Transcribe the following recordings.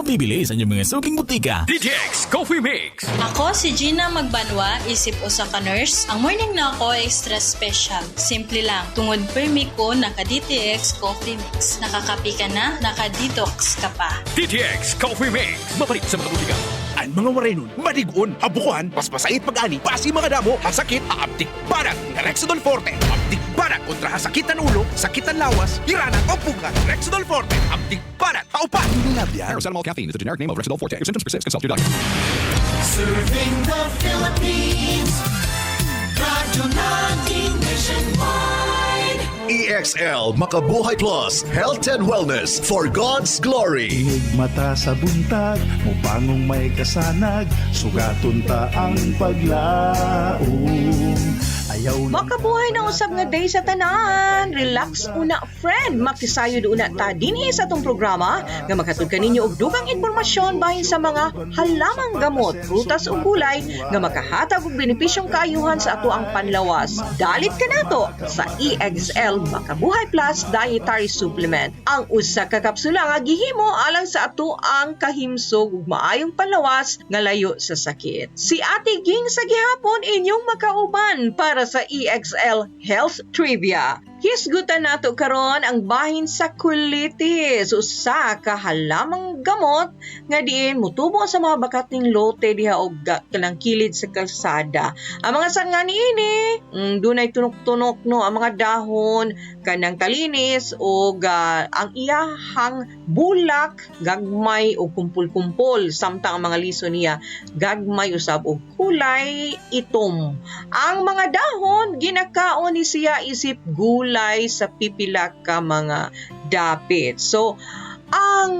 mabibili sa inyong mga suking butika. DTX Coffee Mix. Ako si Gina Magbanwa, isip usa ka nurse. Ang morning na ako extra special. Simple lang. Tungod permi ko naka-DTX Coffee Mix. Nakakapi ka na, naka-detox ka pa. DTX Coffee Mix. Mabalik sa mga butika. Ang mga warenon, madigon, habukuhan, paspasait pag-ani, pasi mga damo, hasakit, aaptik barak, Rexodol Forte, aptik barak, kontra hasakit ng ulo, sakit ng lawas, hirana o puga, Rexodol Forte, aptik barak, paupa. Paracetamol caffeine is the generic name of Rexidol Forte. If symptoms persist, consult your doctor. Serving the Philippines. Radyo natin nationwide. EXL Makabuhay Plus Health and Wellness for God's Glory. Mata sa buntag, mupangong may kasanag, sugaton ta ang paglaom. Ayaw Makabuhay na usab nga day sa tanan. Relax una friend, makisayo doon na ta dinhi sa atong programa nga makatud kaninyo og dugang impormasyon bahin sa mga halamang gamot, prutas ug gulay nga makahatag og benepisyong kaayuhan sa ato ang panlawas. Dalit ka nato sa EXL Makabuhay Plus Dietary Supplement. Ang usa ka kapsula nga gihimo alang sa ato ang kahimsog ug maayong panlawas nga layo sa sakit. Si Ate Ging sa gihapon inyong makauban para sa EXL Health Trivia. Hisgutan nato karon ang bahin sa colitis, usa ka halamang gamot nga diin mutubo sa mga bakat ning lote diha og kanang kilid sa kalsada. Ang mga sanga niini, dunay tunok-tunok no ang mga dahon kanang talinis og ang iyahang bulak gagmay o kumpul-kumpol samtang ang mga liso niya gagmay usab og kulay itom. Ang mga dahon ginakaon ni siya isip gulay sa pipila ka mga dapit. So, ang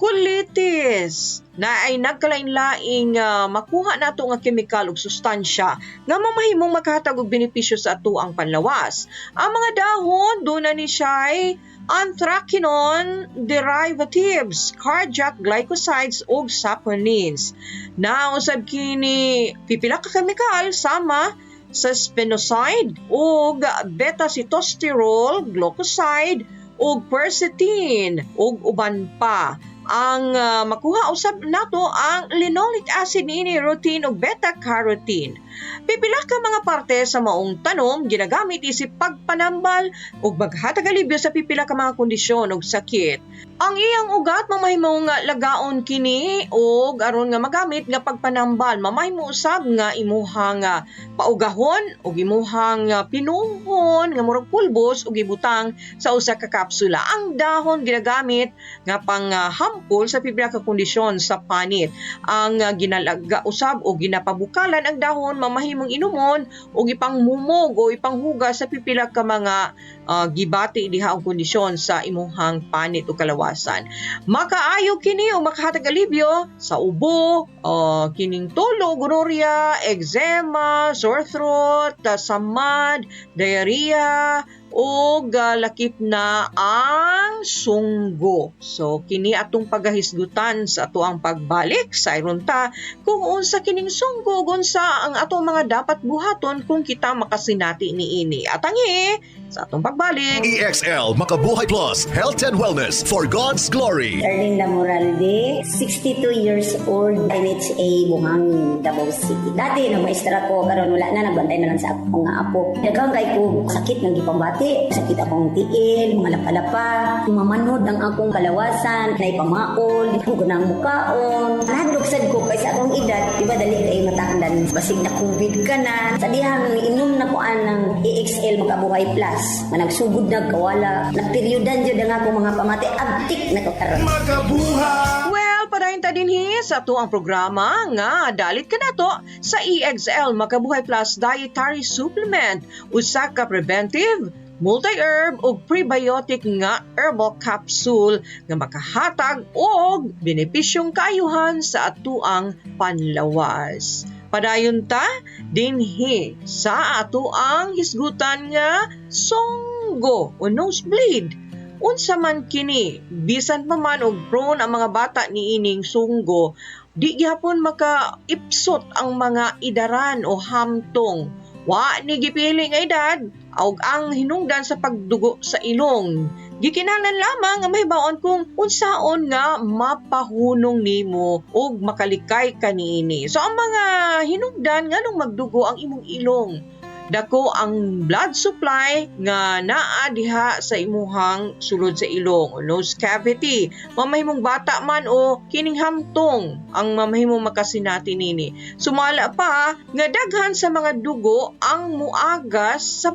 colitis na ay nagkalain-laing makuha nato nga kemikal ug sustansya nga mamahimong makahatag og benepisyo sa ato ang panlawas. Ang mga dahon doon na ni siya ay anthraquinone derivatives, cardiac glycosides ug saponins. Nausab kini pipila ka kemikal sama sa spinoside ug beta-sitosterol, glucoside ug quercetin ug uban pa. Ang makuha usab nato ang linoleic acid niini, rutin ug beta-carotene. Pipila ka mga parte sa maong tanom ginagamit isip pagpanambal ug maghatag alibyo sa pipila ka mga kondisyon ug sakit. Ang iyang ugat mamahimong lagaon kini ug aron nga magamit nga pagpanambal, mamahimo usab nga imuhang paugahon ug imuhang pinuhon nga murag pulbos ug ibutang sa usa ka kapsula. Ang dahon ginagamit nga pang hampol sa pipila ka kondisyon sa panit. Ang ginalaga usab o ginapabukalan ang dahon mamahimong inumon o ipangmumog o ipanghugas sa pipila ka mga gibati diha ang kondisyon sa imuhang panit o kalawasan. Makaayo kini o makahatag alibyo sa ubo, kining tulo, gonorrhea, eczema, sore throat, samad, diarrhea, o lakip na ang sunggo. So, kini atong pagahisgutan sa ato ang pagbalik sa ironta kung unsa kining sunggo, unsa ang atong mga dapat buhaton kung kita makasinati niini. At sa atong pagbalik. EXL Makabuhay Plus Health and Wellness for God's Glory. Erlinda Moralde, 62 years old, NHA, Buhangin, Davao City. Dati, nag-maestra ko, karon wala na, nagbantay na lang sa akong mga apo. Nagkaroon kay ko sakit ng gipambati, sakit akong tiil, mga lapalapa, mamanod ang akong kalawasan, naipamaol, ko ng mukaon. Nahadluksad ko kaysa akong edad, diba dali ay mataandan, basig na COVID ka na. Sa dihang inom na ko ng EXL Makabuhay Plus. Managsugod na kawala. Nagperyodan dyan ang akong mga pamati. Abtik na kakaroon. Makabuhay! Well, padayon ta dinhi sa ato ang programa nga dalit ka nato sa EXL Makabuhay Plus Dietary Supplement. Usa ka preventive, multi-herb o prebiotic nga herbal capsule nga makahatag og benepisyong kaayuhan sa atuang panlawas. Padayon ta dinhi sa ato ang hisgutan nga sunggo o nosebleed. Unsa man kini, bisan pa man og prone ang mga bata niining sunggo, di gyapon makaipsot ang mga idaran o hamtong. Wa ni gipili nga edad ug ang hinungdan sa pagdugo sa ilong Gikinahanglan lamang nga mahibaon kung unsaon nga mapahunong nimo og makalikay kaniini. So ang mga hinungdan nganong magdugo ang imong ilong. Dako ang blood supply nga naa diha sa imuhang sulod sa ilong o nose cavity. Mamahimong bata man o kining hamtong ang mamahimong makasinati nini. Sumala pa nga daghan sa mga dugo ang muagas sa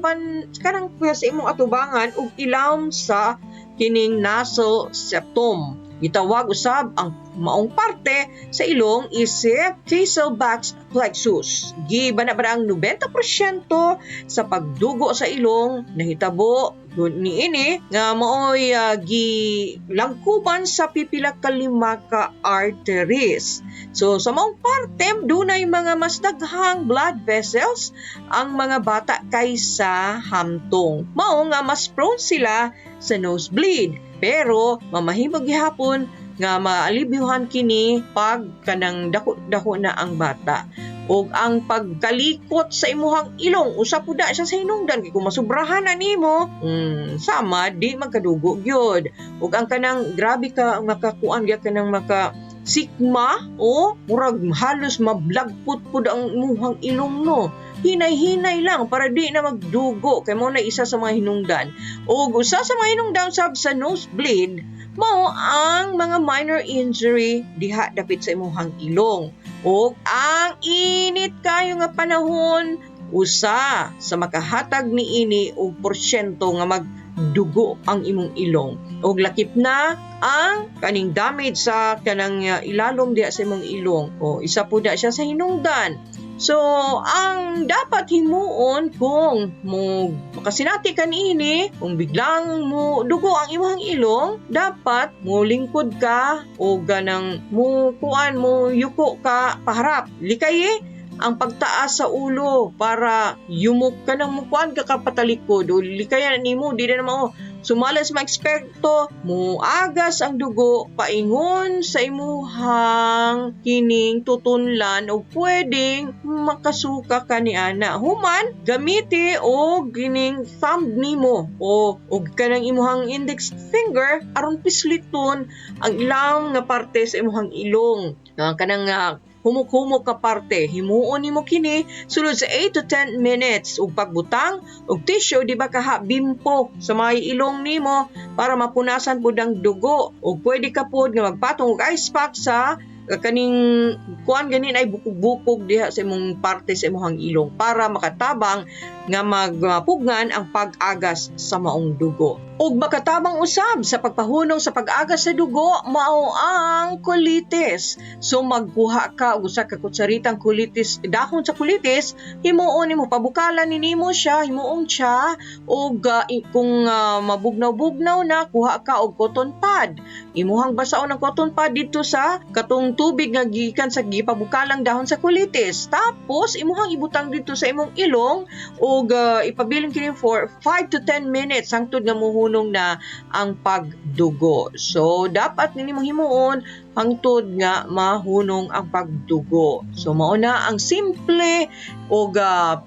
kanang sa imong atubangan ug ilawom sa kining nasal septum. Gitawag usab ang maong parte sa ilong isip Caselback's plexus. Gibanabara ang 90% sa pagdugo sa ilong nahitabo niini nga maoy gilangkuban sa pipila ka 5 ka arteries. So sa maong parte dunay mga mas daghang blood vessels ang mga bata kaysa hamtong. Mao nga mas prone sila sa nosebleed. Pero mamahimog gihapon nga maalibyuhan kini pag kanang dako-dako na ang bata. Og ang pagkalikot sa imuhang ilong usa pud siya sa hinungdan kay kung masubrahan na nimo sama di magkadugo gyud. Og ang kanang grabe ka makakuan gyud kanang maka sikma o murag halos mablagpot pud ang imuhang ilong no. Hinay-hinay lang para di na magdugo kay mo na isa sa mga hinungdan. O usa sa mga hinungdan sab sa nosebleed mao ang mga minor injury diha dapit sa imuhang ilong. O ang init kayo nga panahon usa sa makahatag niini og porsyento nga magdugo ang imong ilong. Og lakip na ang kaning damage sa kanang ilalom diha sa imong ilong. O isa pud siya sa hinungdan. So, ang dapat himuon kung mo makasinati ka niini, kung biglang mo dugo ang imong ilong, dapat mo lingkod ka o ganang mo kuan mo yuko ka paharap. Likay ang pagtaas sa ulo para yumok ka nang mukuan ka kapatalikod o likayan nimo di na mao sumala sa mga eksperto mo agas ang dugo paingon sa imuhang kining tutunlan o pwedeng makasuka ka ni ana human gamiti o gining thumb nimo o kanang imuhang index finger aron pisliton ang ilang nga parte sa imuhang ilong kanang humok-humok ka parte, himuon nimo kini sulod sa 8 to 10 minutes ug pagbutang og tissue di ba kaha bimpo sa may ilong nimo para mapunasan pud ang dugo ug pwede ka pud nga magpatong og ice pack sa kaning kuan ganin ay bukog-bukog diha sa imong parte sa imong ilong para makatabang nga magpugnan ang pag-agas sa maong dugo. Ug makatabang usab sa pagpahunong sa pag-agas sa dugo mao ang colitis. So magkuha ka og usa ka kutsaritang colitis, dahon sa colitis, himuon nimo pabukalan nimo siya, himuong siya og kung mabugnaw-bugnaw na kuha ka og cotton pad. Imuhang basaon ang cotton pad dito sa katong tubig nga gikan sa gipabukalang dahon sa colitis. Tapos imuhang ibutang dito sa imong ilong og ipabiling kini for 5 to 10 minutes hangtod nga muhunong na ang pagdugo. So dapat nimo himuon hangtod nga mahunong ang pagdugo. So mao na ang simple o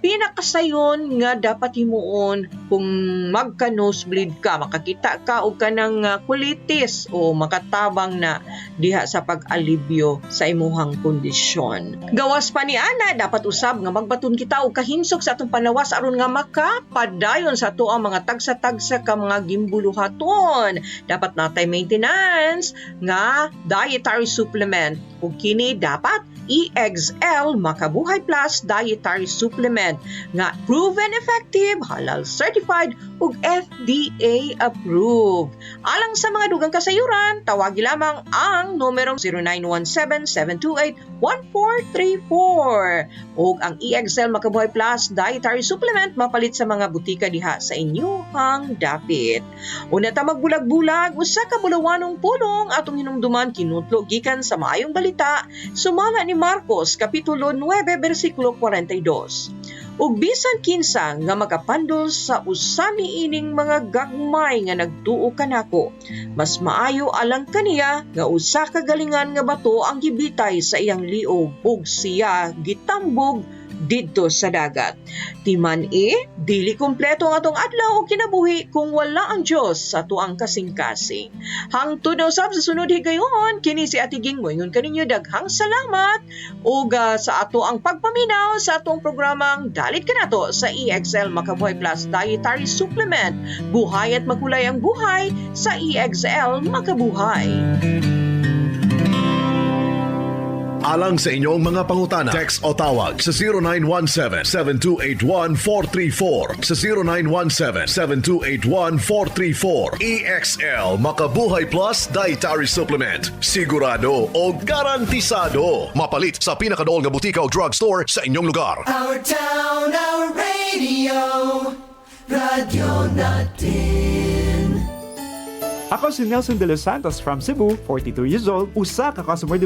pinakasayon nga dapat himuon kung magka-nosebleed ka, makakita ka og kanang colitis o makatabang na diha sa pag-alibyo sa imuhang kondisyon. Gawas pa ni ana, dapat usab nga magbaton kita og kahinsok sa atong panawas aron nga makapadayon sa ato ang mga tagsa-tagsa ka mga gimbuluhaton. Dapat natay maintenance nga dietary supplement ug kini dapat EXL Makabuhay Plus Dietary Supplement nga proven effective, halal certified ug FDA approved. Alang sa mga dugang kasayuran, tawagi lamang ang numerong 0917-728-1434 ug ang EXL Makabuhay Plus Dietary Supplement mapalit sa mga butika diha sa inyuhang dapit. Una ta magbulag-bulag, usa ka bulawanong pulong atong hinumduman kinutlo gikan sa maayong balita sumala ni Marcos Kapitulo 9 versikulo 42. Ug bisan kinsa nga makapandol sa usa niining mga gagmay nga nagtuo kanako, mas maayo alang kaniya nga usa ka galingan nga bato ang gibitay sa iyang liog ug siya gitambog didto sa dagat. Timan dili kompleto ang atong adlaw o kinabuhi kung wala ang Dios sa tuang kasing-kasing. Hangtod na usab sa sunod higayon, kini si Ate Ging moingon kaninyo daghang salamat ug sa ato ang pagpaminaw sa atong programang Dalit Kanato sa EXL Makabuhay Plus Dietary Supplement. Buhay at makulay ang buhay sa EXL Makabuhay. Alang sa inyong mga pangutana, text o tawag sa 0917-7281-434 sa 0917-7281-434. EXL Makabuhay Plus Dietary Supplement. Sigurado o garantisado. Mapalit sa pinakadool nga butika o drugstore sa inyong lugar. Our town, our radio, radyo natin. Ako si Nelson De Los Santos from Cebu, 42 years old, usa ka customer